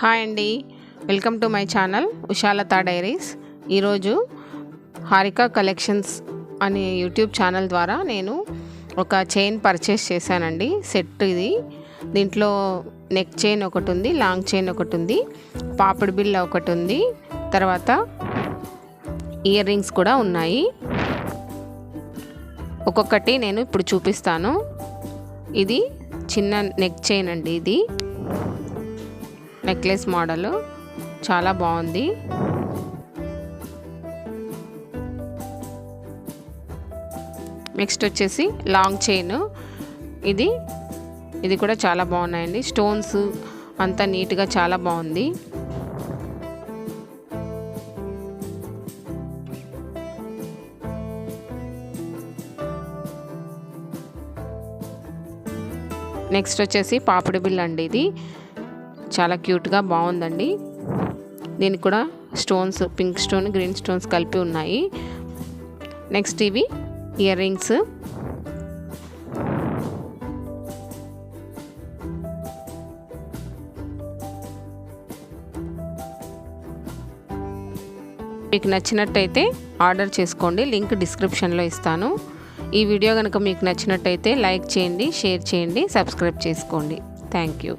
Hi అండి, welcome to my channel Ushalatha diaries. ఈరోజు Harika collections అనే యూట్యూబ్ ఛానల్ ద్వారా నేను ఒక చైన్ పర్చేస్ చేశానండి. సెట్ ఇది. దీంట్లో నెక్ చైన్ ఒకటి ఉంది, లాంగ్ చైన్ ఒకటి ఉంది, పాపిడి బిళ్ళ ఒకటి ఉంది, తర్వాత ఇయర్ రింగ్స్ కూడా ఉన్నాయి. ఒక్కొక్కటి నేను ఇప్పుడు చూపిస్తాను. ఇది చిన్న నెక్ చైన్ అండి. ఇది నెక్లెస్ మోడల్ చాలా బాగుంది. నెక్స్ట్ వచ్చేసి లాంగ్ చైన్. ఇది కూడా చాలా బాగున్నాయండి. స్టోన్స్ అంతా నీట్గా చాలా బాగుంది. నెక్స్ట్ వచ్చేసి పాపిడి బిళ్ళ అండి. ఇది చాలా క్యూట్గా బాగుందండి. దీనికి కూడా stones, pink stone, green stones కలిపి ఉన్నాయి. నెక్స్ట్ ఇవి ఇయర్ రింగ్స్. మీకు నచ్చినట్టయితే ఆర్డర్ చేసుకోండి. లింక్ డిస్క్రిప్షన్లో ఇస్తాను. ఈ వీడియో కనుక మీకు నచ్చినట్టయితే లైక్ చేయండి, షేర్ చేయండి, సబ్స్క్రైబ్ చేసుకోండి. Thank you.